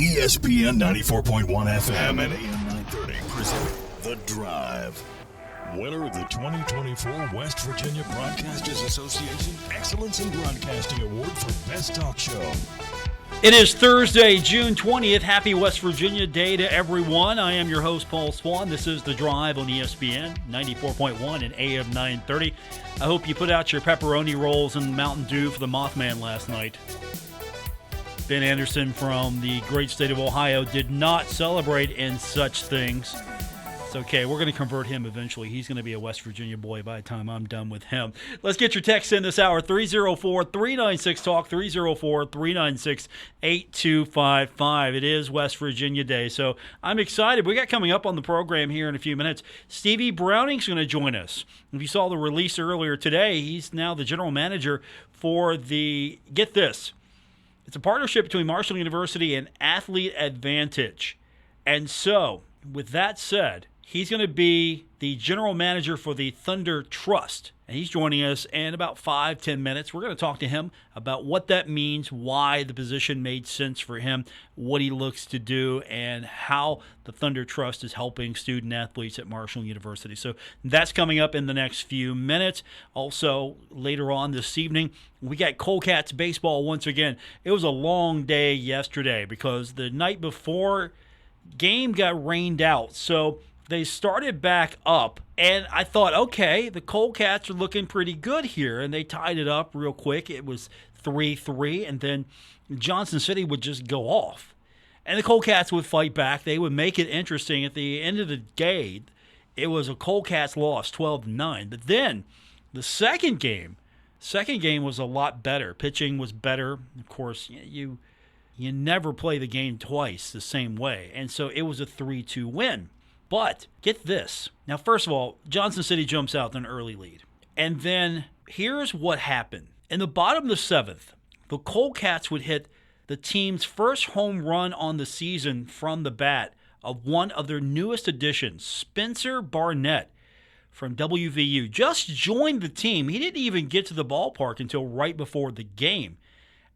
ESPN 94.1 FM and AM 930 present The Drive. Winner of the 2024 West Virginia Broadcasters Association Excellence in Broadcasting Award for Best Talk Show. It is Thursday, June 20th. Happy West Virginia Day to everyone. I am your host, Paul Swann. This is The Drive on ESPN 94.1 and AM 930. I hope you put out your pepperoni rolls and Mountain Dew for the Mothman last night. Ben Anderson from the great state of Ohio did not celebrate in such things. It's okay. We're going to convert him eventually. He's going to be a West Virginia boy by the time I'm done with him. Let's get your text in this hour, 304-396-TALK, 304-396-8255. It is West Virginia Day, so I'm excited. We got coming up on the program here in a few minutes, Stevie Browning's going to join us. If you saw the release earlier today, he's now the general manager for the, get this, it's a partnership between Marshall University and Athlete Advantage. And so, with that said, he's going to be the general manager for the Thunder Trust. And he's joining us in about 5-10 minutes. We're going to talk to him about what that means, why the position made sense for him, what he looks to do, and how the Thunder Trust is helping student athletes at Marshall University. So that's coming up in the next few minutes. Also, later on this evening, we got Coldcats baseball once again. It was a long day yesterday because the night before game got rained out. So they started back up, and I thought, okay, the Coldcats are looking pretty good here, and they tied it up real quick. It was 3-3, and then Johnson City would just go off. And the Coldcats would fight back. They would make it interesting. At the end of the day, it was a Coldcats loss, 12-9. But then the second game was a lot better. Pitching was better. Of course, you never play the game twice the same way. And so it was a 3-2 win. But get this. Now, first of all, Johnson City jumps out in an early lead. And then here's what happened. In the bottom of the seventh, the Coldcats would hit the team's first home run on the season from the bat of one of their newest additions, Spencer Barnett from WVU. Just joined the team. He didn't even get to the ballpark until right before the game.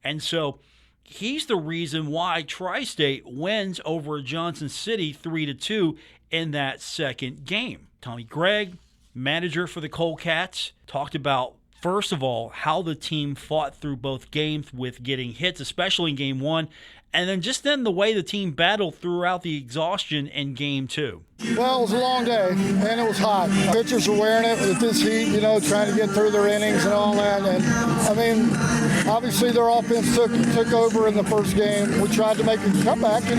And so he's the reason why Tri-State wins over Johnson City 3-2 in that second game. Tommy Gregg, manager for the Coldcats, talked about, first of all, how the team fought through both games with getting hits, especially in Game 1, and then the way the team battled throughout the exhaustion in Game 2. Well, it was a long day, and it was hot. Pitchers were wearing it with this heat, trying to get through their innings and all that. And, obviously their offense took over in the first game. We tried to make a comeback. We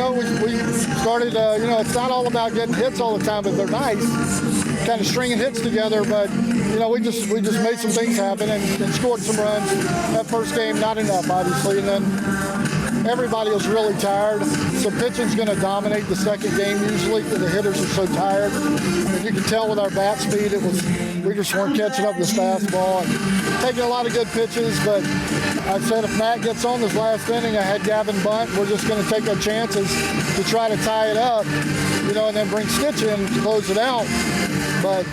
started, it's not all about getting hits all the time, but they're nice, kind of stringing hits together. But, we just made some things happen and scored some runs. That first game, not enough, obviously. And then everybody was really tired. So pitching's going to dominate the second game usually because the hitters are so tired. And you can tell with our bat speed, we just weren't catching up this fastball and taking a lot of good pitches. But I said if Matt gets on this last inning, I had Gavin bunt. We're just going to take our chances to try to tie it up, and then bring Stitch in to close it out. But,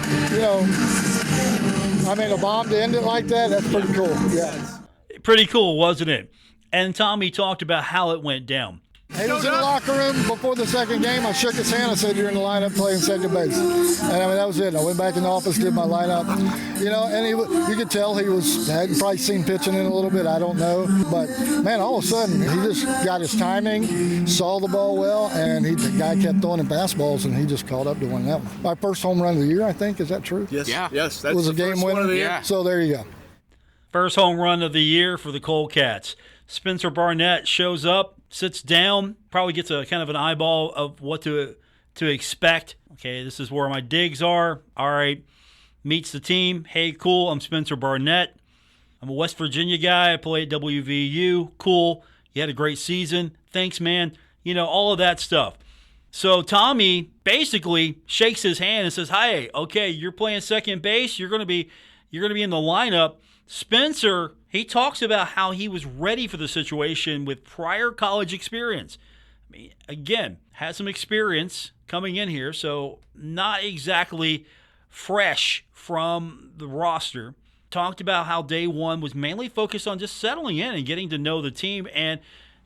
a bomb to end it like that, that's pretty cool. Yeah. Pretty cool, wasn't it? And Tommy talked about how it went down. He was in the locker room before the second game. I shook his hand. I said, "You're in the lineup playing second base." And that was it. I went back in the office, did my lineup. And you could tell he hadn't probably seen pitching in a little bit. I don't know. But, man, all of a sudden, he just got his timing, saw the ball well, and the guy kept throwing him fastballs, and he just caught up to win that one. My first home run of the year, I think. Is that true? Yes. Yeah. Yes. That was a game winner of the year. So there you go. First home run of the year for the Coldcats. Spencer Barnett shows up, sits down, probably gets a kind of an eyeball of what to expect. Okay, this is where my digs are. All right, meets the team. Hey, cool, I'm Spencer Barnett. I'm a West Virginia guy. I play at WVU. Cool. You had a great season. Thanks, man. All of that stuff. So Tommy basically shakes his hand and says, "Hey, okay, you're playing second base. You're going to be in the lineup." Spencer, he talks about how he was ready for the situation with prior college experience. Again, had some experience coming in here, so not exactly fresh from the roster. Talked about how day one was mainly focused on just settling in and getting to know the team and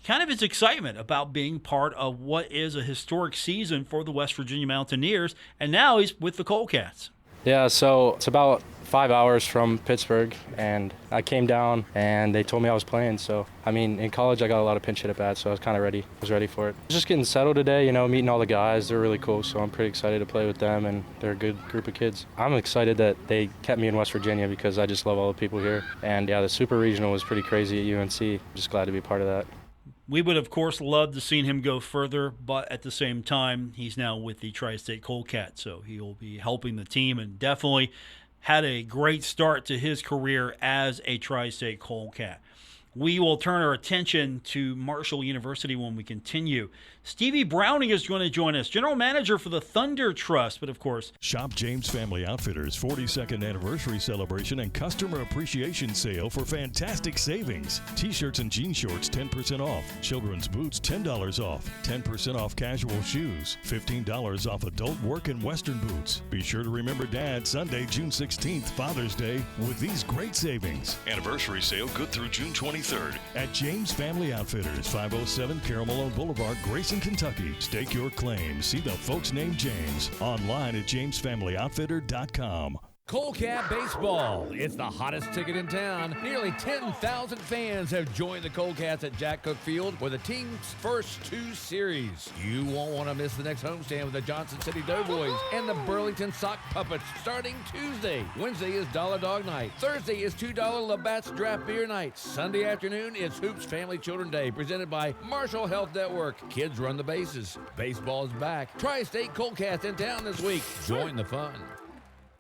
kind of his excitement about being part of what is a historic season for the West Virginia Mountaineers, and now he's with the Coldcats. Yeah, so it's about 5 hours from Pittsburgh, and I came down and they told me I was playing. So, I mean, in college I got a lot of pinch hit at bats, so I was kind of ready. I was ready for it. Just getting settled today, you know, meeting all the guys. They're really cool, so I'm pretty excited to play with them, and they're a good group of kids. I'm excited that they kept me in West Virginia because I just love all the people here. And yeah, the Super Regional was pretty crazy at UNC. Just glad to be part of that. We would, of course, love to see him go further, but at the same time, he's now with the Tri-State Coldcats, so he'll be helping the team and definitely had a great start to his career as a Tri-State Coldcat. We will turn our attention to Marshall University when we continue. Stevie Browning is going to join us, general manager for the Thunder Trust, but of course, Shop James Family Outfitters 42nd anniversary celebration and customer appreciation sale for fantastic savings. T-shirts and jean shorts 10% off. Children's boots $10 off. 10% off casual shoes. $15 off adult work and western boots. Be sure to remember Dad Sunday, June 16th, Father's Day, with these great savings. Anniversary sale good through June 23rd at James Family Outfitters, 507 Carroll Malone Boulevard, Grayson, Kentucky. Stake your claim. See the folks named James online at jamesfamilyoutfitter.com. Coldcat Baseball. It's the hottest ticket in town. Nearly 10,000 fans have joined the Coldcats at Jack Cook Field for the team's first 2 series. You won't want to miss the next homestand with the Johnson City Doughboys and the Burlington Sock Puppets starting Tuesday. Wednesday is Dollar Dog Night. Thursday is $2 Labatt's Draft Beer Night. Sunday afternoon is Hoops Family Children Day presented by Marshall Health Network. Kids run the bases. Baseball is back. Tri-State Coldcats in town this week. Join the fun.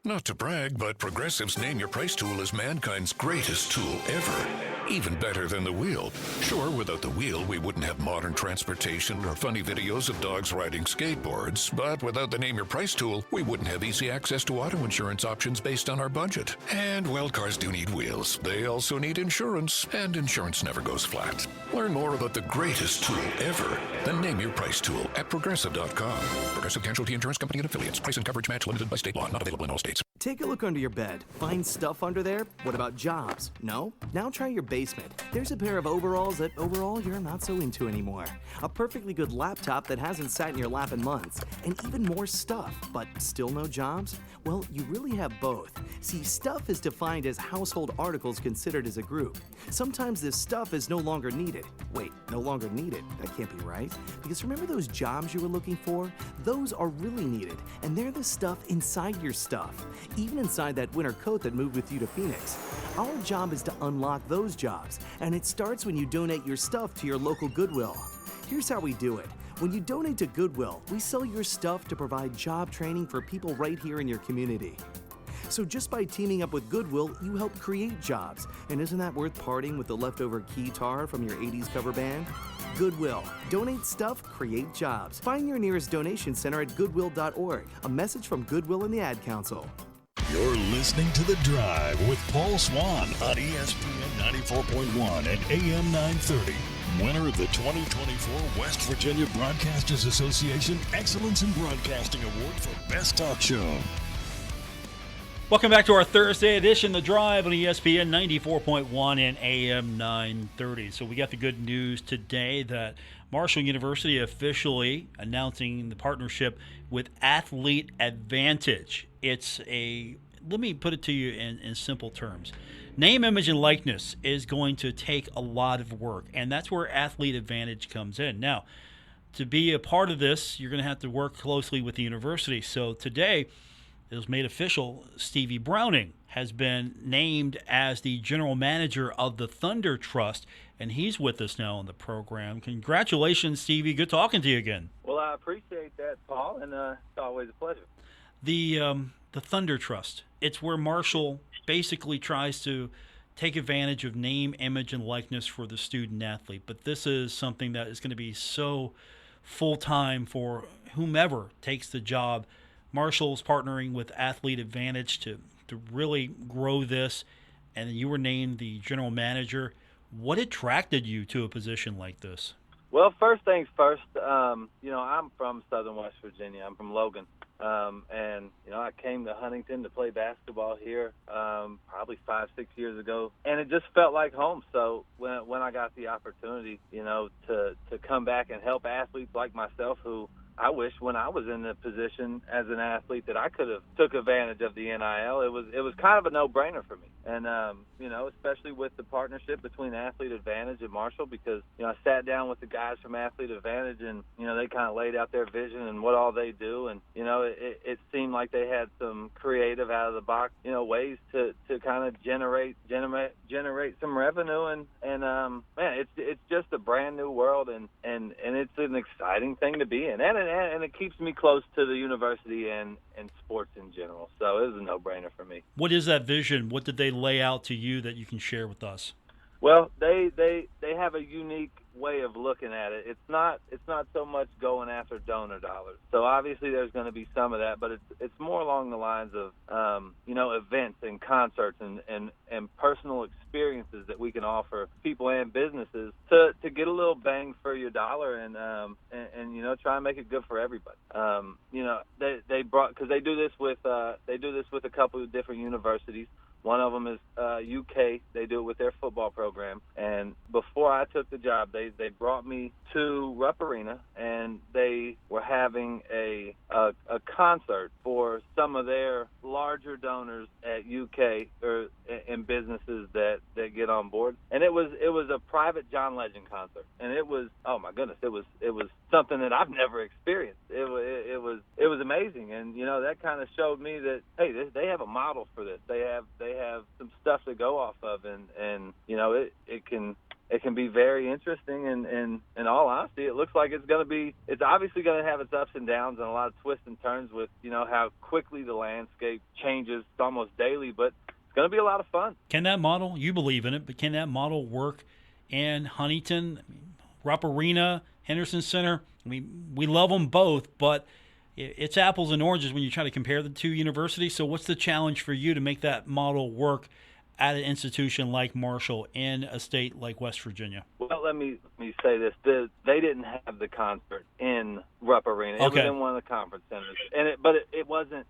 Not to brag, but Progressive's Name Your Price tool is mankind's greatest tool ever. Even better than the wheel. Sure, without the wheel, we wouldn't have modern transportation or funny videos of dogs riding skateboards. But without the Name Your Price tool, we wouldn't have easy access to auto insurance options based on our budget. And, well, cars do need wheels. They also need insurance, and insurance never goes flat. Learn more about the greatest tool ever, the Name Your Price tool at Progressive.com. Progressive Casualty Insurance Company and Affiliates. Price and coverage match limited by state law. Not available in all states. Take a look under your bed. Find stuff under there? What about jobs? No? Now try your basement. There's a pair of overalls that overall you're not so into anymore. A perfectly good laptop that hasn't sat in your lap in months. And even more stuff, but still no jobs? Well, you really have both. See, stuff is defined as household articles considered as a group. Sometimes this stuff is no longer needed. Wait, no longer needed? That can't be right. Because remember those jobs you were looking for? Those are really needed, and they're the stuff inside your stuff. Even inside that winter coat that moved with you to Phoenix. Our job is to unlock those jobs, and it starts when you donate your stuff to your local Goodwill. Here's how we do it. When you donate to Goodwill, we sell your stuff to provide job training for people right here in your community. So just by teaming up with Goodwill, you help create jobs. And isn't that worth parting with the leftover keytar from your 80s cover band? Goodwill. Donate stuff, create jobs. Find your nearest donation center at goodwill.org. A message from Goodwill and the Ad Council. You're listening to The Drive with Paul Swann on ESPN 94.1 and AM 930. Winner of the 2024 West Virginia Broadcasters Association Excellence in Broadcasting Award for Best Talk Show. welcome back to our Thursday edition, The Drive on ESPN 94.1 and AM 930. So we got the good news today that Marshall University officially announcing the partnership with Athlete Advantage. It's let me put it to you in simple terms. Name, image, and likeness is going to take a lot of work, and that's where Athlete Advantage comes in. Now, to be a part of this, you're going to have to work closely with the university. So today, it was made official, Stevie Browning has been named as the general manager of the Thunder Trust, and he's with us now on the program. Congratulations, Stevie. Good talking to you again. Well, I appreciate that, Paul, and it's always a pleasure. The Thunder Trust, it's where Marshall basically tries to take advantage of name, image, and likeness for the student athlete. But this is something that is going to be so full-time for whomever takes the job. Marshall's partnering with Athlete Advantage to really grow this, and you were named the general manager. What attracted you to a position like this? Well, first things first, I'm from Southern West Virginia. I'm from Logan. And, I came to Huntington to play basketball here probably 5-6 years ago, and it just felt like home. So when I got the opportunity, to come back and help athletes like myself who I wish when I was in the position as an athlete that I could have took advantage of the NIL. It was kind of a no-brainer for me. And, especially with the partnership between Athlete Advantage and Marshall, because, I sat down with the guys from Athlete Advantage and, they kind of laid out their vision and what all they do. And, it seemed like they had some creative out of the box, ways to kind of generate some revenue. And man, it's just a brand new world and it's an exciting thing to be in. And it keeps me close to the university and sports in general. So it was a no-brainer for me. What is that vision? What did they lay out to you that you can share with us? Well, they have a unique way of looking at it. It's not so much going after donor dollars. So obviously there's going to be some of that, but it's more along the lines of events and concerts and personal experiences that we can offer people and businesses to get a little bang for your dollar and try and make it good for everybody. They brought, because they do this with a couple of different universities. One of them is UK. They do it with their football program. And before I took the job, they brought me to Rupp Arena, and they were having a concert for some of their larger donors at UK or in businesses that get on board. And it was a private John Legend concert, and it was, oh my goodness, it was something that I've never experienced. It was amazing, and that kind of showed me that hey, they have a model for this. They have some stuff to go off of, and it can be very interesting, and in all honesty, it looks like it's obviously going to have its ups and downs and a lot of twists and turns with, how quickly the landscape changes almost daily, but it's going to be a lot of fun. Can that model, you believe in it, but can that model work in Huntington, Rupp Arena, Henderson Center? I mean, we love them both, but it's apples and oranges when you try to compare the two universities. So what's the challenge for you to make that model work at an institution like Marshall in a state like West Virginia? Well, let me say this: they didn't have the concert in Rupp Arena. It was in one of the conference centers, but it wasn't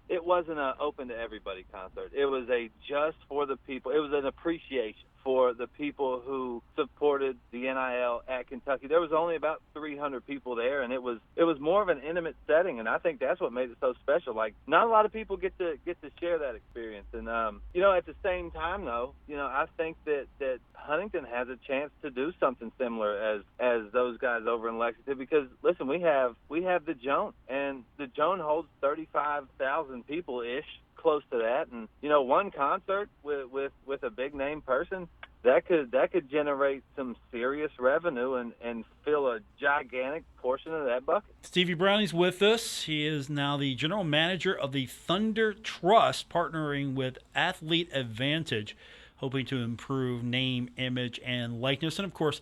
an open to everybody concert. It was a just for the people. It was an appreciation for the people who supported the NIL at Kentucky. There was only about 300 people there, and it was more of an intimate setting, and I think that's what made it so special. Like, not a lot of people get to share that experience, and at the same time, though, I think that Huntington has a chance to do something similar as those guys over in Lexington, because listen, we have the Joan, and the Joan holds 35,000 people ish. Close to that, and one concert with a big name person that could generate some serious revenue and fill a gigantic portion of that bucket. Stevie Browning's with us. He is now the general manager of the Thunder Trust, partnering with Athlete Advantage, hoping to improve name, image, and likeness. And of course,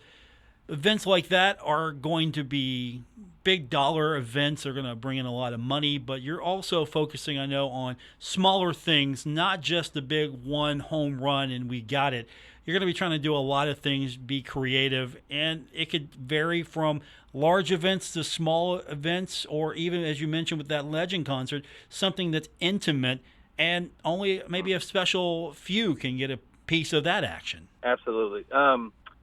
events like that are going to be big dollar events. They're going to bring in a lot of money, but you're also focusing, I know, on smaller things, not just the big one home run and we got it. You're going to be trying to do a lot of things, be creative, and it could vary from large events to small events, or even, as you mentioned with that Legend concert, something that's intimate and only maybe a special few can get a piece of that action. Absolutely.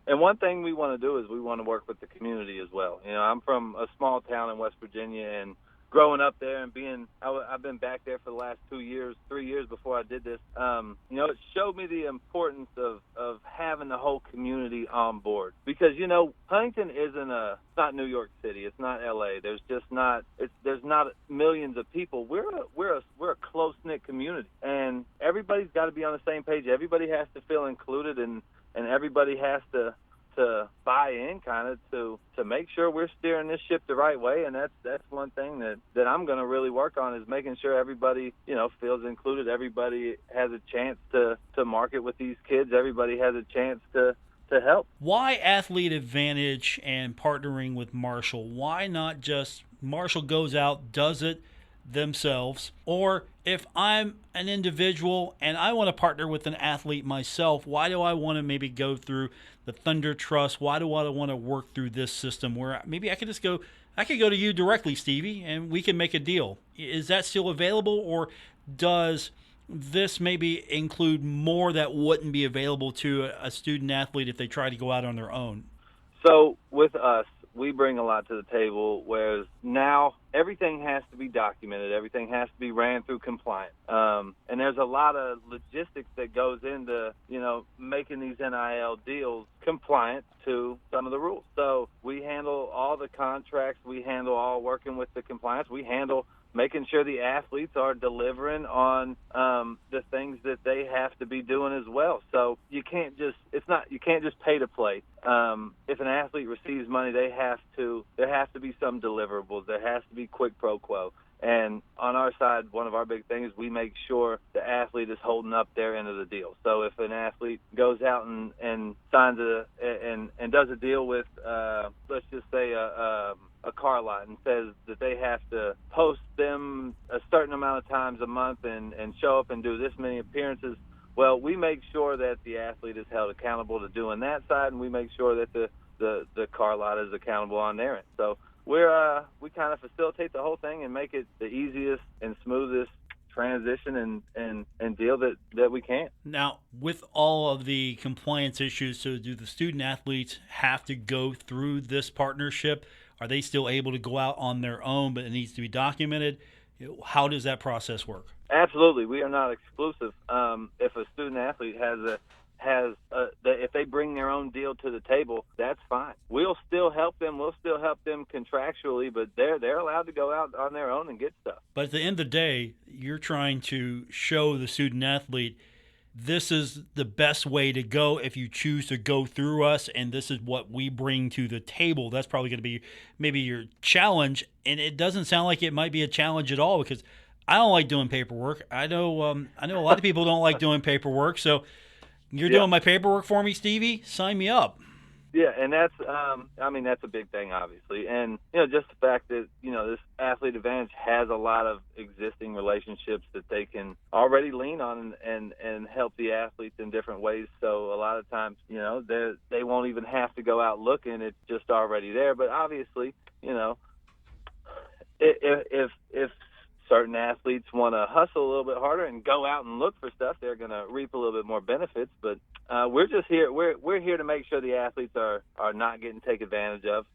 And one thing we want to do is we want to work with the community as well. I'm from a small town in West Virginia, and growing up there and I've been back there for the last 3 years before I did this. It showed me the importance of having the whole community on board, because Huntington it's not New York City, it's not LA. There's not millions of people. We're a close knit community, and everybody's got to be on the same page. Everybody has to feel included, and everybody has to buy in kind of to make sure we're steering this ship the right way. And that's one thing that I'm going to really work on, is making sure everybody, feels included. Everybody has a chance to market with these kids. Everybody has a chance to help. Why Athlete Advantage and partnering with Marshall? Why not just Marshall goes out, does it, themselves, or if I'm an individual and I want to partner with an athlete myself, why do I want to maybe go through the Thunder Trust? Why do I want to work through this system where maybe I could go to you directly, Stevie, and we can make a deal? Is that still available, or does this maybe include more that wouldn't be available to a student athlete if they try to go out on their own? So with us, we bring a lot to the table, whereas now everything has to be documented. Everything has to be ran through compliance. And there's a lot of logistics that goes into, making these NIL deals compliant to some of the rules. So we handle all the contracts. We handle all working with the compliance. We handle making sure the athletes are delivering on the things that they have to be doing as well. So you can't just pay to play. If an athlete receives money, there has to be some deliverables. There has to be quid pro quo. And on our side, one of our big things, we make sure the athlete is holding up their end of the deal. So if an athlete goes out and signs and does a deal with, let's just say a car lot, and says that they have to post them a certain amount of times a month and show up and do this many appearances, well, we make sure that the athlete is held accountable to doing that side, and we make sure that the car lot is accountable on their end. So we kind of facilitate the whole thing and make it the easiest and smoothest transition and deal that we can. Now, with all of the compliance issues, so do the student athletes have to go through this partnership? Are they still able to go out on their own, but it needs to be documented? How does that process work? Absolutely. We are not exclusive. If a student athlete if they bring their own deal to the table, that's fine. We'll still help them. We'll still help them contractually, but they're allowed to go out on their own and get stuff. But at the end of the day, you're trying to show the student athlete this is the best way to go if you choose to go through us, and this is what we bring to the table. That's probably going to be maybe your challenge, and it doesn't sound like it might be a challenge at all, because I don't like doing paperwork. I know a lot of people don't like doing paperwork, so you're doing my paperwork for me, Stevie? Sign me up. Yeah, and that's that's a big thing, obviously. And, just the fact that, this Athlete Advantage has a lot of existing relationships that they can already lean on and help the athletes in different ways. So a lot of times, they won't even have to go out looking. It's just already there. But obviously, if certain athletes want to hustle a little bit harder and go out and look for stuff, they're going to reap a little bit more benefits. But we're just here. We're here to make sure the athletes are not getting taken advantage of,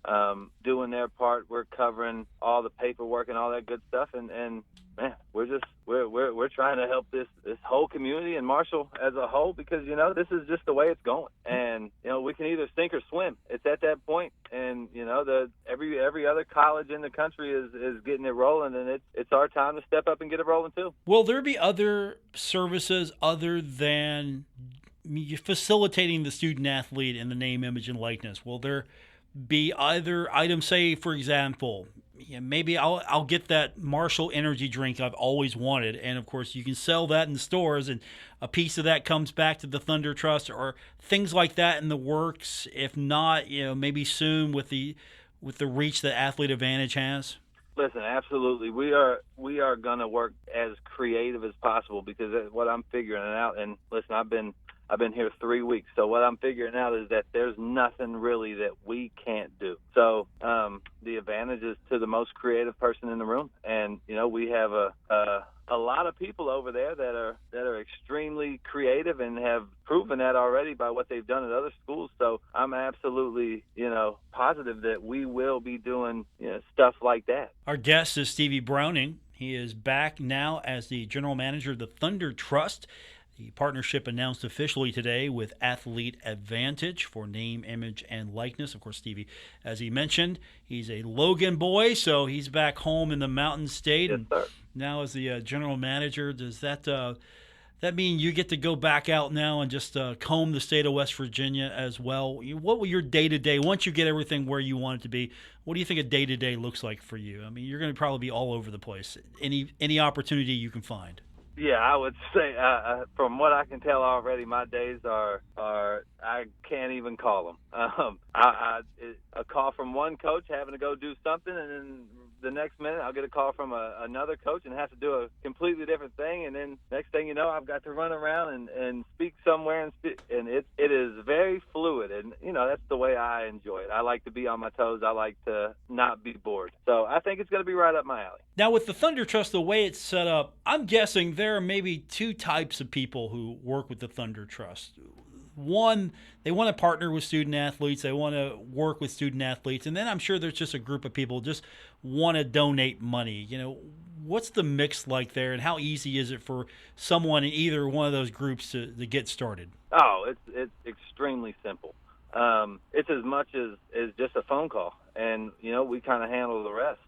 doing their part. We're covering all the paperwork and all that good stuff. And man, we're trying to help this whole community and Marshall as a whole, because this is just the way it's going. And we can either sink or swim. It's at that point. And every other college in the country is getting it rolling, and it's our time to step up and get it rolling too. Will there be other services other than facilitating the student athlete in the name, image, and likeness? Will there be either items, say, for example, maybe I'll get that Marshall energy drink I've always wanted, and of course you can sell that in the stores, and a piece of that comes back to the Thunder Trust, or things like that in the works? If not, maybe soon with the reach that Athlete Advantage has. Listen, absolutely. We are going to work as creative as possible, because what I'm figuring out, and listen, I've been here 3 weeks, so what I'm figuring out is that there's nothing really that we can't do. So the advantage is to the most creative person in the room, and we have a lot of people over there that are extremely creative and have proven that already by what they've done at other schools. So I'm absolutely positive that we will be doing stuff like that. Our guest is Stevie Browning. He is back now as the general manager of the Thunder Trust. The partnership announced officially today with Athlete Advantage for name, image, and likeness. Of course, Stevie, as he mentioned, he's a Logan boy, so he's back home in the Mountain State. Yes, sir. Now as the general manager, does that mean you get to go back out now and just comb the state of West Virginia as well? What will your day-to-day, once you get everything where you want it to be, what do you think a day-to-day looks like for you? I mean, you're going to probably be all over the place. Any opportunity you can find. Yeah, I would say from what I can tell already, my days are I can't even call them. A call from one coach having to go do something, and then the next minute I'll get a call from another coach and have to do a completely different thing, and then next thing you know, I've got to run around and speak somewhere, and it is very fluid, and that's the way I enjoy it. I like to be on my toes. I like to not be bored. So I think it's going to be right up my alley. Now, with the Thunder Trust, the way it's set up, I'm guessing there are maybe two types of people who work with the Thunder Trust. One, they want to partner with student athletes. They want to work with student athletes. And then I'm sure there's just a group of people who just want to donate money. What's the mix like there, and how easy is it for someone in either one of those groups to get started? Oh, it's extremely simple. It's as much as just a phone call. And, we kind of handle the rest.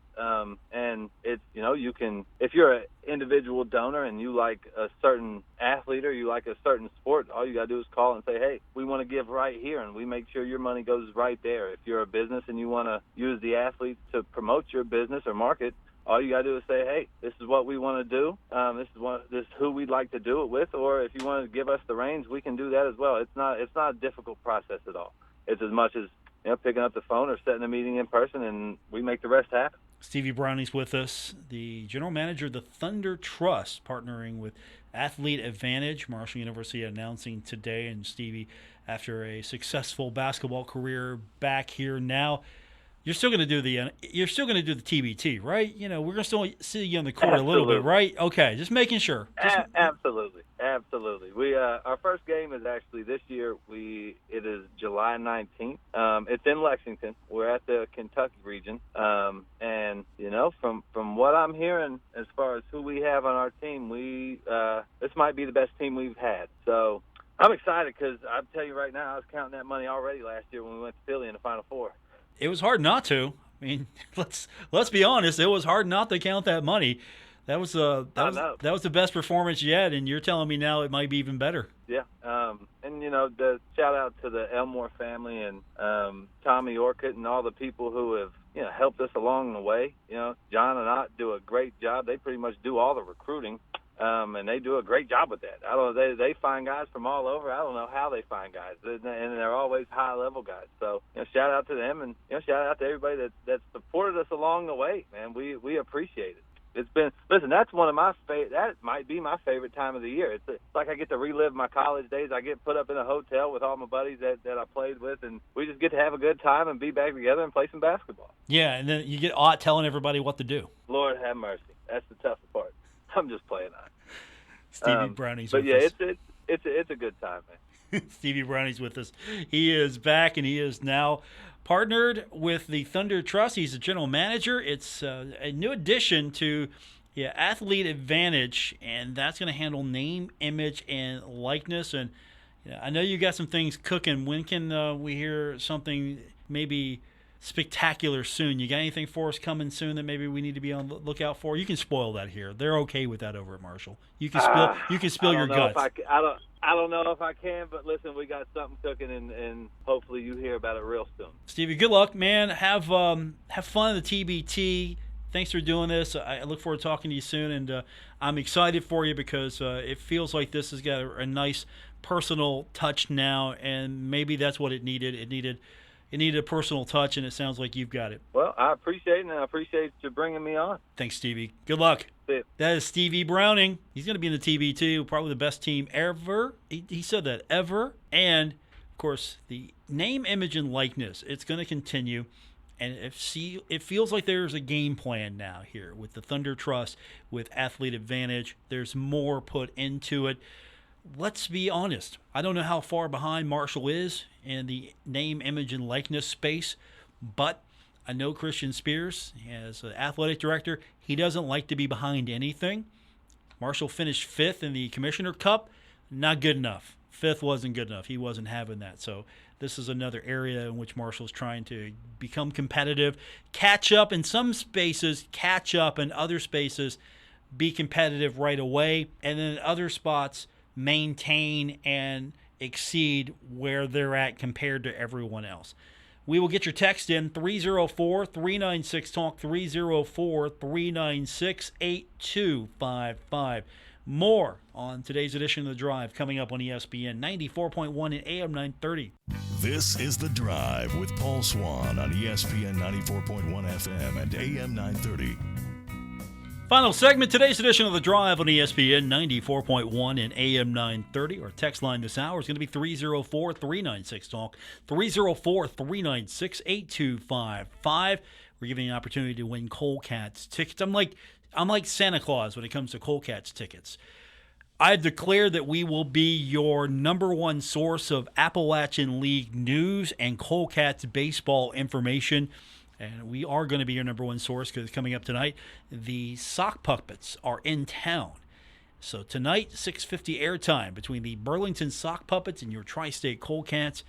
And it's, you can, if you're an individual donor and you like a certain athlete or you like a certain sport, all you got to do is call and say, hey, we want to give right here, and we make sure your money goes right there. If you're a business and you want to use the athletes to promote your business or market, all you got to do is say, hey, this is what we want to do. This is who we'd like to do it with. Or if you want to give us the reins, we can do that as well. It's not a difficult process at all. It's as much as, picking up the phone or setting a meeting in person, and we make the rest happen. Stevie Browning's with us, the general manager of the Thunder Trust, partnering with Athlete Advantage. Marshall University announcing today, and Stevie, after a successful basketball career back here now, you're still going to do the TBT, right? We're going to still see you on the court a little bit, right? Okay, just making sure. Absolutely. We our first game is actually this year. It is July 19th. It's in Lexington. We're at the Kentucky region, and from what I'm hearing, as far as who we have on our team, this might be the best team we've had. So I'm excited because I'll tell you right now, I was counting that money already last year when we went to Philly in the Final Four. It was hard not to. I mean, let's be honest. It was hard not to count that money. That was the best performance yet, and you're telling me now it might be even better. Yeah, and the shout out to the Elmore family and Tommy Orcutt and all the people who have helped us along the way. John and Ott do a great job. They pretty much do all the recruiting. And they do a great job with that. I don't know. They find guys from all over. I don't know how they find guys, and they're always high-level guys. So shout out to them, and shout out to everybody that supported us along the way. Man, we appreciate it. It's been that's one of my that might be my favorite time of the year. It's like I get to relive my college days. I get put up in a hotel with all my buddies that I played with, and we just get to have a good time and be back together and play some basketball. Yeah, and then you get Ott telling everybody what to do. Lord have mercy. That's the toughest part. I'm just playing on it. Stevie Browning's with us. But yeah, it's a good time, man. Stevie Browning's with us. He is back, and he is now partnered with the Thunder Trust. He's the general manager. It's a new addition to Athlete Advantage, and that's going to handle name, image, and likeness. And I know you got some things cooking. When can we hear something maybe spectacular soon? You got anything for us coming soon that maybe we need to be on the lookout for? You can spoil that here. They're okay with that over at Marshall. You can spill your guts. I don't know if I can, but listen, we got something cooking, and hopefully you hear about it real soon. Stevie, good luck, man. Have fun at the TBT. Thanks for doing this. I look forward to talking to you soon, and I'm excited for you because it feels like this has got a nice personal touch now, and maybe that's what it needed. It needed a personal touch, and it sounds like you've got it. Well, I appreciate it, and I appreciate you bringing me on. Thanks, Stevie. Good luck. See ya. That is Stevie Browning. He's going to be in the TBT, probably the best team ever. He said that, ever. And, of course, the name, image, and likeness, it's going to continue. And it feels like there's a game plan now here with the Thunder Trust, with Athlete Advantage. There's more put into it. Let's be honest. I don't know how far behind Marshall is in the name, image, and likeness space, but I know Christian Spears, as an athletic director, he doesn't like to be behind anything. Marshall finished 5th in the Commissioner Cup. Not good enough. 5th wasn't good enough. He wasn't having that. So this is another area in which Marshall's trying to become competitive, catch up in some spaces, catch up in other spaces, be competitive right away, and then in other spots maintain and exceed where they're at compared to everyone else. We will get your text in 304-396-TALK, 304-396-8255. More on today's edition of The Drive coming up on ESPN 94.1 and AM 930. This is The Drive with Paul Swann on ESPN 94.1 FM and AM 930. Final segment, today's edition of The Drive on ESPN 94.1 and AM 930. Our text line this hour is going to be 304-396-TALK, 304-396-8255. We're giving you an opportunity to win Coldcats tickets. I'm like Santa Claus when it comes to Coldcats tickets. I declare that we will be your number one source of Appalachian League news and Coldcats baseball information. And we are going to be your number one source because coming up tonight, the sock puppets are in town. So tonight, 6:50 airtime between the Burlington Sock Puppets and your Tri-State Coldcats.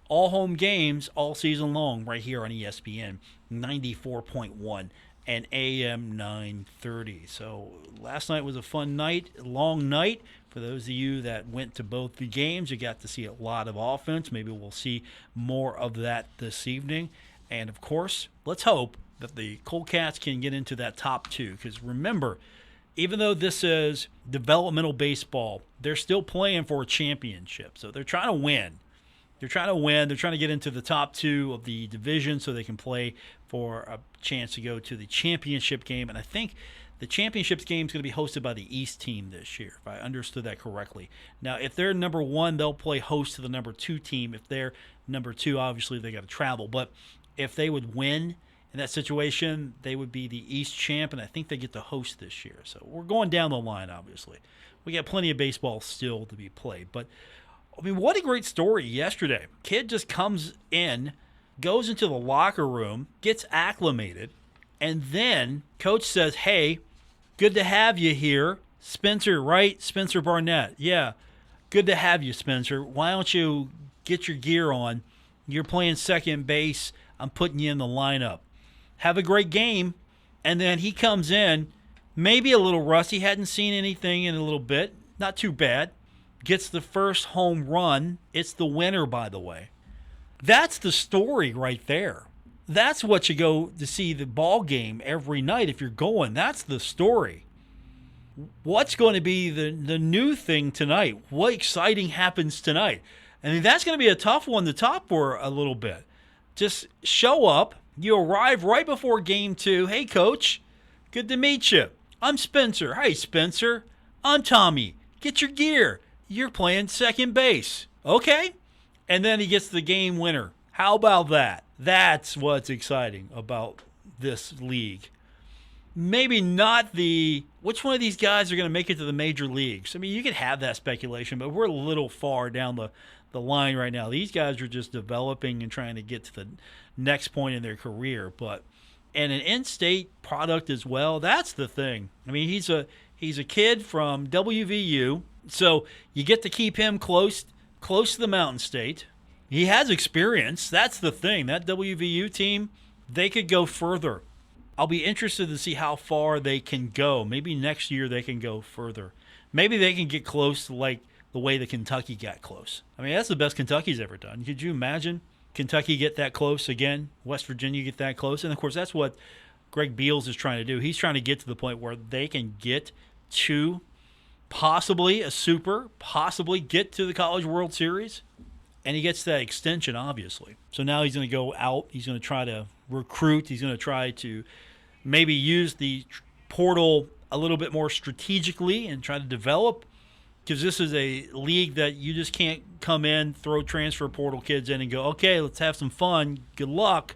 All home games all season long right here on ESPN 94.1 and AM 930. So last night was a fun night, long night. For those of you that went to both the games, you got to see a lot of offense. Maybe we'll see more of that this evening. And, of course, let's hope that the Coldcats can get into that top two. Because remember, even though this is developmental baseball, they're still playing for a championship. So they're trying to win. They're trying to get into the top two of the division so they can play for a chance to go to the championship game. And I think the championship game is going to be hosted by the East team this year, if I understood that correctly. Now, if they're number one, they'll play host to the number two team. If they're number two, obviously they got to travel. But if they would win in that situation, they would be the East champ, and I think they get to host this year. So we're going down the line, obviously. We got plenty of baseball still to be played. But, I mean, what a great story yesterday. Kid just comes in, goes into the locker room, gets acclimated, and then coach says, hey, good to have you here. Spencer, right? Spencer Barnett. Yeah, good to have you, Spencer. Why don't you get your gear on? You're playing second base. I'm putting you in the lineup. Have a great game. And then he comes in, maybe a little rusty, hadn't seen anything in a little bit. Not too bad. Gets the first home run. It's the winner, by the way. That's the story right there. That's what you go to see the ball game every night if you're going. That's the story. What's going to be the new thing tonight? What exciting happens tonight? I mean, that's going to be a tough one to top for a little bit. Just show up. You arrive right before game two. Hey, coach, good to meet you. I'm Spencer. Hey, Spencer. I'm Tommy. Get your gear. You're playing second base. Okay? And then he gets the game winner. How about that? That's what's exciting about this league. Maybe not which one of these guys are going to make it to the major leagues. I mean, you could have that speculation, but we're a little far down the line right now. These guys are just developing and trying to get to the next point in their career. And an in-state product as well, that's the thing. I mean, he's a kid from WVU, so you get to keep him close to the Mountain State. He has experience. That's the thing. That WVU team, they could go further. I'll be interested to see how far they can go. Maybe next year they can go further. Maybe they can get close to like the way that Kentucky got close. I mean, that's the best Kentucky's ever done. Could you imagine Kentucky get that close again? West Virginia get that close? And, of course, that's what Greg Beals is trying to do. He's trying to get to the point where they can get to possibly a super, possibly get to the College World Series. And he gets that extension, obviously. So now he's going to go out. He's going to try to recruit. He's going to try to maybe use the portal a little bit more strategically and try to develop. Because this is a league that you just can't come in, throw transfer portal kids in and go, okay, let's have some fun. Good luck.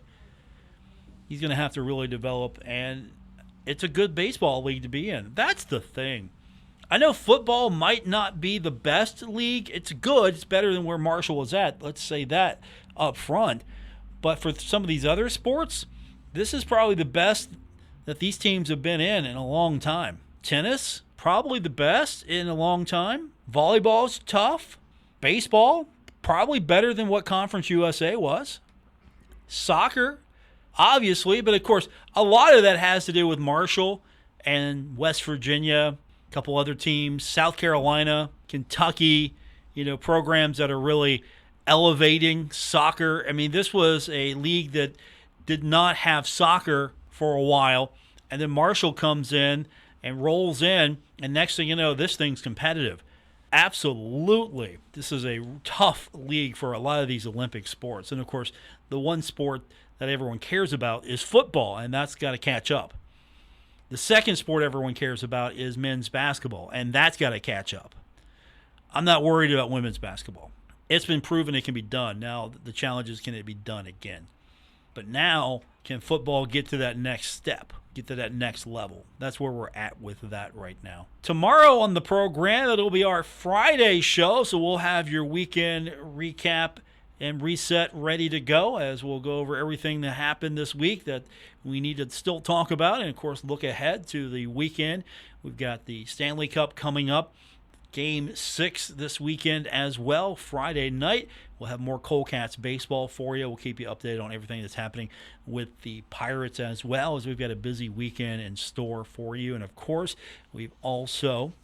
He's going to have to really develop. And it's a good baseball league to be in. That's the thing. I know football might not be the best league. It's good. It's better than where Marshall was at. Let's say that up front. But for some of these other sports, this is probably the best that these teams have been in a long time. Tennis, probably the best in a long time. Volleyball's tough. Baseball, probably better than what Conference USA was. Soccer, obviously. But, of course, a lot of that has to do with Marshall and West Virginia, a couple other teams, South Carolina, Kentucky, programs that are really elevating soccer. I mean, this was a league that did not have soccer for a while, and then Marshall comes in and rolls in And next thing you know, this thing's competitive. Absolutely. This is a tough league for a lot of these Olympic sports. And, of course, the one sport that everyone cares about is football, and that's got to catch up. The second sport everyone cares about is men's basketball, and that's got to catch up. I'm not worried about women's basketball. It's been proven it can be done. Now the challenge is, can it be done again? But now, can football get to that next step, get to that next level? That's where we're at with that right now. Tomorrow on the program, it'll be our Friday show, so we'll have your weekend recap and reset ready to go, as we'll go over everything that happened this week that we need to still talk about, and, of course, look ahead to the weekend. We've got the Stanley Cup coming up. Game 6 this weekend as well, Friday night. We'll have more Coldcats baseball for you. We'll keep you updated on everything that's happening with the Pirates as well, as we've got a busy weekend in store for you. And, of course, we've also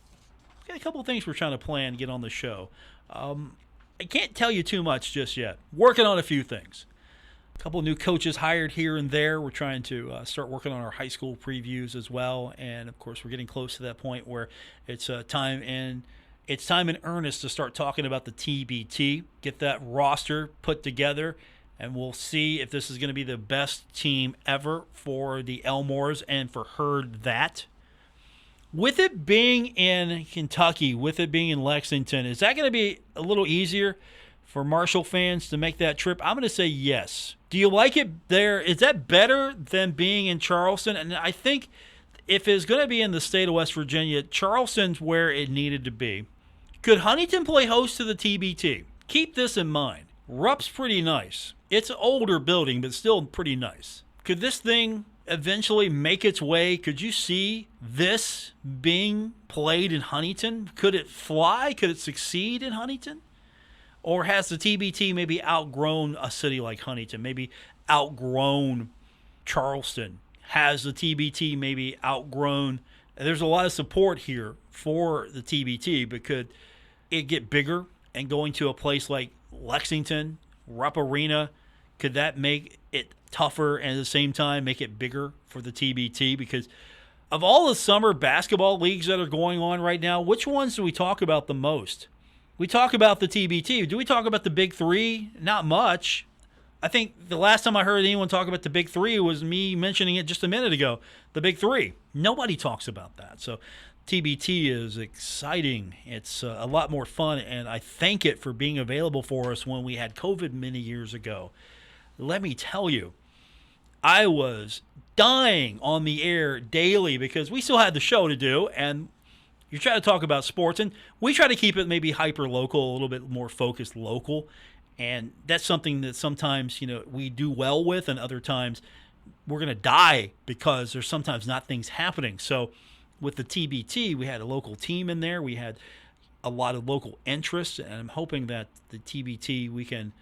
got a couple of things we're trying to plan to get on the show. I can't tell you too much just yet. Working on a few things. A couple of new coaches hired here and there. We're trying to start working on our high school previews as well. And, of course, we're getting close to that point where it's time in earnest to start talking about the TBT, get that roster put together, and we'll see if this is going to be the best team ever for the Elmores and for Herd That. With it being in Kentucky, with it being in Lexington, is that going to be a little easier for Marshall fans to make that trip? I'm going to say yes. Do you like it there? Is that better than being in Charleston? And I think if it's going to be in the state of West Virginia, Charleston's where it needed to be. Could Huntington play host to the TBT? Keep this in mind. Rupp's pretty nice. It's an older building, but still pretty nice. Could this thing eventually make its way? Could you see this being played in Huntington? Could it fly? Could it succeed in Huntington? Or has the TBT maybe outgrown a city like Huntington, maybe outgrown Charleston? Has the TBT maybe outgrown? There's a lot of support here for the TBT, but could it get bigger and going to a place like Lexington, Rupp Arena, could that make it tougher and at the same time make it bigger for the TBT? Because of all the summer basketball leagues that are going on right now, which ones do we talk about the most? We talk about the TBT. Do we talk about the Big Three? Not much. I think the last time I heard anyone talk about the Big Three was me mentioning it just a minute ago. The Big Three. Nobody talks about that. So TBT is exciting. It's a lot more fun, and I thank it for being available for us when we had COVID many years ago. Let me tell you, I was dying on the air daily because we still had the show to do, and you try to talk about sports, and we try to keep it maybe hyper-local, a little bit more focused local, and that's something that sometimes, we do well with, and other times we're going to die because there's sometimes not things happening. So with the TBT, we had a local team in there. We had a lot of local interest, and I'm hoping that the TBT, we can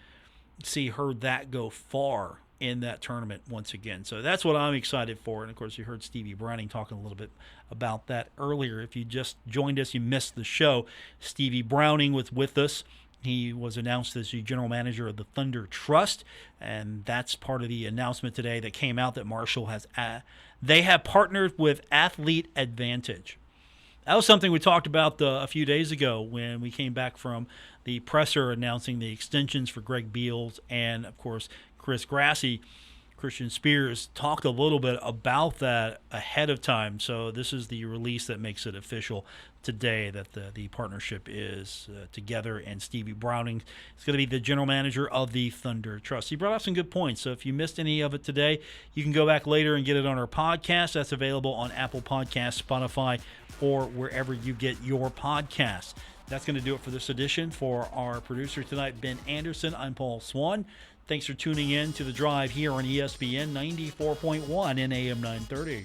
see Herd That go far in that tournament once again. So that's what I'm excited for. And, of course, you heard Stevie Browning talking a little bit about that earlier. If you just joined us, you missed the show. Stevie Browning was with us. He was announced as the general manager of the Thunder Trust, and that's part of the announcement today that came out that Marshall has they have partnered with Athlete Advantage. That was something we talked about a few days ago when we came back from the presser announcing the extensions for Greg Beals and, of course, Chris Grassi. Christian Spears talked a little bit about that ahead of time. So this is the release that makes it official today that the partnership is together, and Stevie Browning is going to be the general manager of the Thunder Trust. He brought up some good points. So if you missed any of it today, you can go back later and get it on our podcast. That's available on Apple Podcasts, Spotify, or wherever you get your podcasts. That's going to do it for this edition. For our producer tonight, Ben Anderson, I'm Paul Swann. Thanks for tuning in to The Drive here on ESPN 94.1 and AM 930.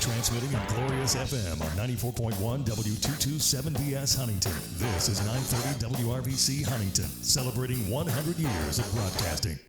transmitting in glorious FM on 94.1 W227BS Huntington. This is 930 WRVC Huntington, celebrating 100 years of broadcasting.